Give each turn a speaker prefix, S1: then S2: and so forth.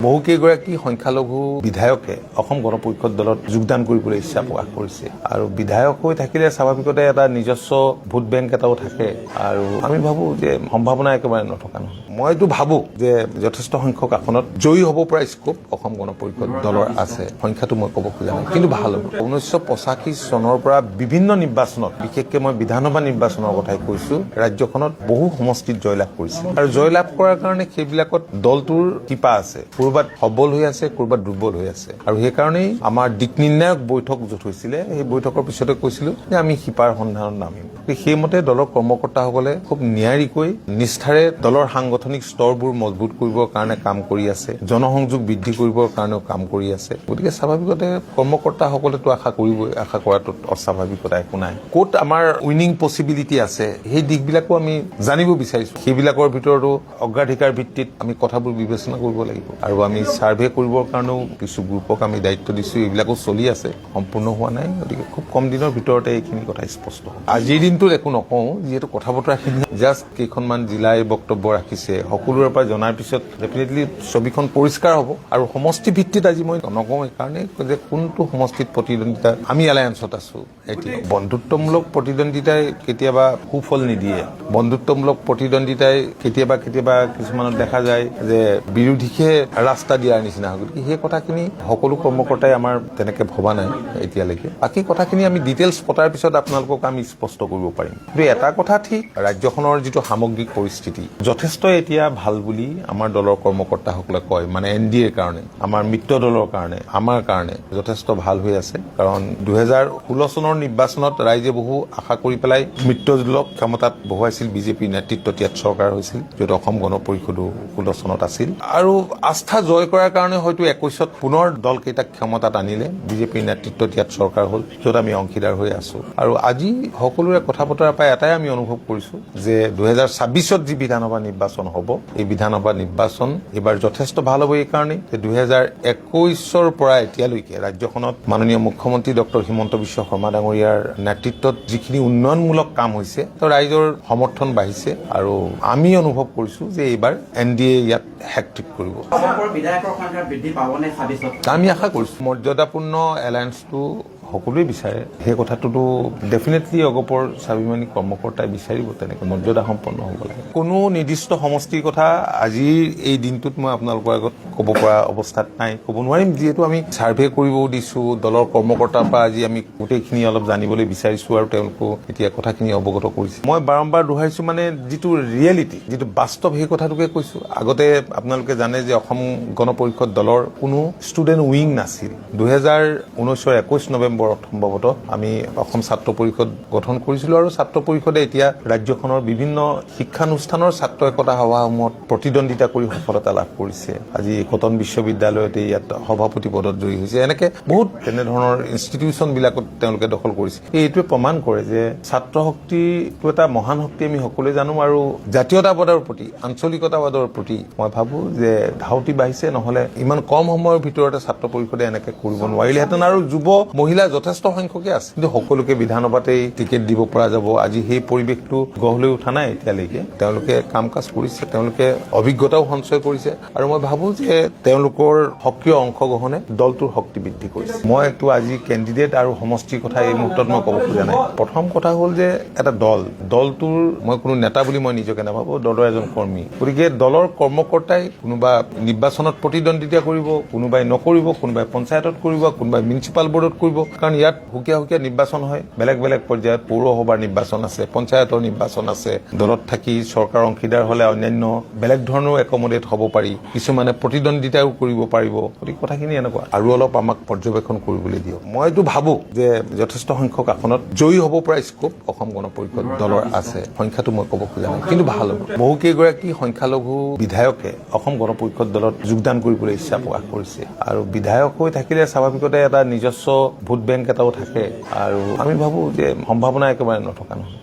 S1: বহুকেইগৰাকী সংখ্যালঘু বিধায়কে অসম গণ পৰিষদ দলত যোগদান কৰিবলৈ ইচ্ছা প্ৰকাশ কৰিছে আৰু বিধায়ক হৈ থাকিলে স্বাভাৱিকতে এটা নিজস্ব ভোট বেংক এটাও থাকে আৰু আমি ভাবো যে সম্ভাৱনা একেবাৰে নথকা নহয়। মইতো ভাবো যে যথেষ্ট সংখ্যক আসনত জয়ী হ'ব পৰা স্কোপ অসম গণ পৰিষদ দলৰ আছে। সংখ্যাটো মই ক'ব খোজা নাই, কিন্তু ভাল হ'ব। 1985 চনৰ পৰা বিভিন্ন নিৰ্বাচনত, বিশেষকৈ মই বিধানসভা নিৰ্বাচনৰ কথাই কৈছো, ৰাজ্যখনত বহু সমষ্টিত জয়লাভ কৰিছে আৰু জয়লাভ কৰাৰ কাৰণে সেইবিলাকত দলটোৰ কৃপা আছে। ক'ৰবাত সবল হৈ আছে, ক'ৰবাত দুৰ্বল হৈ আছে আৰু সেইকাৰণেই আমাৰ দিক নিৰ্ণায়ক বৈঠক য'ত হৈছিলে, সেই বৈঠকৰ পিছতে কৈছিলো যে আমি শিপাৰ সন্ধানত নামিম। সেইমতে দলৰ কৰ্মকৰ্তাসকলে খুব নিয়াৰিকৈ নিষ্ঠাৰে দলৰ সাংগঠনিক স্তৰবোৰ মজবুত কৰিবৰ কাৰণে কাম কৰি আছে, জনসংযোগ বৃদ্ধি কৰিবৰ কাৰণেও কাম কৰি আছে। গতিকে স্বাভাৱিকতে কৰ্মকৰ্তাসকলেতো আশা কৰিবই, আশা কৰাটোত অস্বাভাৱিকতা একো নাই। ক'ত আমাৰ উইনিং পচিবিলিটি আছে সেই দিশবিলাকো আমি জানিব বিচাৰিছো। সেইবিলাকৰ ভিতৰতো অগ্ৰাধিকাৰ ভিত্তিত আমি কথাবোৰ বিবেচনা কৰিব লাগিব আৰু আমি ছাৰ্ভে কৰিবৰ কাৰণেও কিছু গ্ৰুপক আমি দায়িত্ব দিছো। এইবিলাকো চলি আছে, সম্পূৰ্ণ হোৱা নাই। গতিকে খুব কম দিনৰ ভিতৰতে এইখিনি কথা স্পষ্ট হ'ব। আজিৰ দিনটোত একো নকওঁ, যিহেতু কথা বতৰাখিনি জাষ্ট কেইখনমান জিলাই বক্তব্য ৰাখিছে, সকলোৰে পৰা জনাৰ পিছত ডেফিনেটলি ছবিখন পৰিষ্কাৰ হ'ব আৰু সমষ্টি ভিত্তিত আজি মই নকওঁ এইকাৰণে যে কোনটো সমষ্টিত প্ৰতিদ্বন্দ্বিতা আমি এলায়েন্সত আছো। এতিয়া বন্ধুত্বমূলক প্ৰতিদ্বন্দ্বিতাই কেতিয়াবা সুফল নিদিয়ে। বন্ধুত্বমূলক প্ৰতিদ্বন্দ্বিতাই কেতিয়াবা কিছুমানত দেখা যায় যে বিৰোধীকে ৰাস্তা দিয়াৰ নিচিনা হয়। গতিকে সেই কথাখিনি সকলো কৰ্মকৰ্তাই আমাৰ তেনেকে ভবা নাই এতিয়ালৈকে। বাকী কথাখিনি আমি ডিটেইলছ পতাৰ পিছত আপোনালোকক আমি স্পষ্ট কৰিব পাৰিম। কিন্তু এটা কথা ঠিক, ৰাজ্যখনৰ যিটো সামগ্ৰিক পৰিস্থিতি যথেষ্ট এতিয়া ভাল বুলি আমাৰ দলৰ কৰ্মকৰ্তাসকলে কয়। মানে NDAৰ কাৰণে, আমাৰ মিত্ৰ দলৰ কাৰণে, আমাৰ কাৰণে যথেষ্ট ভাল হৈ আছে। কাৰণ 2016 চনৰ নিৰ্বাচনত ৰাইজে বহু আশা কৰি পেলাই মিত্ৰ দলক ক্ষমতাত বহুৱাইছিল। বিজেপিৰ নেতৃত্বত ইয়াত চৰকাৰ হৈছিল, য'ত অসম গণ পৰিষদো 16 চনত আছিল আৰু আস্থা জয় কৰাৰ কাৰণে হয়তো 21ত পুনৰ দলকেইটাক ক্ষমতাত আনিলে। বিজেপিৰ নেতৃত্বত ইয়াত চৰকাৰ হ'ল, য'ত আমি অংশীদাৰ হৈ আছো। আৰু আজি সকলোৰে কথা বতৰা পাই এটাই আমি অনুভৱ কৰিছো যে 2026ত যি বিধানসভা নিৰ্বাচন হ'ব, এই বিধানসভা নিৰ্বাচন এইবাৰ যথেষ্ট ভাল হ'ব। এই কাৰণেই যে 2021ৰ পৰা এতিয়ালৈকে ৰাজ্যখনত মাননীয় মুখ্যমন্ত্ৰী ডক্টৰ হিমন্ত বিশ্ব শৰ্মা ডাঙৰীয়াৰ নেতৃত্বত যিখিনি উন্নয়নমূলক কাম হৈছে, ৰাইজৰ সমৰ্থন বাঢ়িছে আৰু আমি অনুভৱ কৰিছো যে এইবাৰ NDA ইয়াত হেকট্ৰিক কৰিব। আমি আশা কৰিছো মৰ্যাদাপূৰ্ণ এলায়েন্সটো সকলোৱে বিচাৰে। সেই কথাটোতো ডেফিনেটলি অগপৰ স্বাভিমানী কৰ্মকৰ্তাই বিচাৰিব, তেনেকে মৰ্যাদা সম্পন্ন হ'ব লাগে। কোনো নিৰ্দিষ্ট সমষ্টিৰ কথা আজিৰ এই দিনটোত মই আপোনালোকৰ আগত ক'ব পৰা অৱস্থাত নাই, ক'ব নোৱাৰিম। যিহেতু আমি ছাৰ্ভে কৰিবও দিছো, দলৰ কৰ্মকৰ্তাৰ পৰা আজি আমি গোটেইখিনি অলপ জানিবলৈ বিচাৰিছো আৰু তেওঁলোকো এতিয়া কথাখিনি অৱগত কৰিছে। মই বাৰম্বাৰ দোহাৰিছো, মানে যিটো ৰিয়েলিটি, যিটো বাস্তৱ, সেই কথাটোকে কৈছো। আগতে আপোনালোকে জানে যে অসম গণ পৰিষদ দলৰ কোনো ষ্টুডেণ্ট উইং নাছিল। 2019ৰ 21 নৱেম্বৰত সম্ভৱতঃ আমি অসম ছাত্ৰ পৰিষদ গঠন কৰিছিলো আৰু ছাত্ৰ পৰিষদে এতিয়া ৰাজ্যখনৰ বিভিন্ন শিক্ষানুষ্ঠানৰ ছাত্ৰ একতা সভাসমূহত প্ৰতিদ্বন্দ্বিতা কৰি সফলতা লাভ কৰিছে। আজি কটন বিশ্ববিদ্যালয়তে ইয়াত সভাপতি পদত জয়ী হৈছে। এনেকে বহুত তেনেধৰণৰ ইনষ্টিটিউচন বিলাকত তেওঁলোকে দখল কৰিছে। এইটোৱে প্ৰমাণ কৰে যে ছাত্ৰ শক্তিটো এটা মহান শক্তি, আমি সকলোৱে জানো। আৰু জাতীয়তাবাদৰ প্ৰতি, আঞ্চলিকতাবাদৰ প্ৰতি মই ভাবো যে ধাউতি বাঢ়িছে। নহলে ইমান কম সময়ৰ ভিতৰতে ছাত্ৰ পৰিষদে এনেকে কৰিব নোৱাৰিলেহেঁতেন। আৰু যুৱ মহিলা যথেষ্ট সংখ্যকে আছে, কিন্তু সকলোকে বিধানসভাতেই টিকেট দিব পৰা যাব। আজি সেই পৰিৱেশটো গঢ় লৈ উঠা নাই এতিয়ালৈকে। তেওঁলোকে কাম কাজ কৰিছে, তেওঁলোকে অভিজ্ঞতাও সঞ্চয় কৰিছে আৰু মই ভাবো যে তেওঁলোকৰ সক্ৰিয় অংশগ্ৰহণে দলটোৰ শক্তি বৃদ্ধি কৰিছে। মই এইটো আজি কেণ্ডিডেট আৰু সমষ্টিৰ কথা এই মুহূৰ্তত মই ক'ব খোজা নাই। প্ৰথম কথা হ'ল যে এটা দলটোৰ মই কোনো নেতা বুলি মই নিজকে নাভাবো, দলৰ এজন কৰ্মী। গতিকে দলৰ কৰ্মকৰ্তাই কোনোবা নিৰ্বাচনত প্ৰতিদ্বন্দ্বিতা কৰিব, কোনোবাই নকৰিব, কোনোবাই পঞ্চায়তত কৰিব, কোনোবাই মিউনিচিপাল বৰ্ডত কৰিব। কাৰণ ইয়াত সুকীয়া নিৰ্বাচন হয়, বেলেগ বেলেগ পৰ্যায়ত পৌৰসভাৰ নিৰ্বাচন আছে, পঞ্চায়তৰ নিৰ্বাচন আছে। দলত থাকি চৰকাৰ অংশীদাৰ হলে অন্যান্য বেলেগ ধৰণেও একমোডেট হ'ব পাৰি, কিছুমানে প্ৰতিদ্বন্দ্বিতাও কৰিব পাৰিব। গতিকে কথাখিনি এনেকুৱা, আৰু অলপ আমাক পৰ্যবেক্ষণ কৰিবলৈ দিয়ক। মইতো ভাবো যে যথেষ্ট সংখ্যক আসনত জয়ী হ'ব পৰা স্কোপ অসম গণ পৰিষদ দলৰ আছে। সংখ্যাটো মই ক'ব খোজা নাই, কিন্তু ভাল হ'ব। বহুকেইগৰাকী সংখ্যালঘু বিধায়কে অসম গণ পৰিষদ দলত যোগদান কৰিবলৈ ইচ্ছা প্ৰকাশ কৰিছে আৰু বিধায়ক হৈ থাকিলে স্বাভাৱিকতে এটা নিজস্ব ভোট বেংক এটাও থাকে আৰু আমি ভাবো যে সম্ভাৱনা একেবাৰে নথকা নহয়।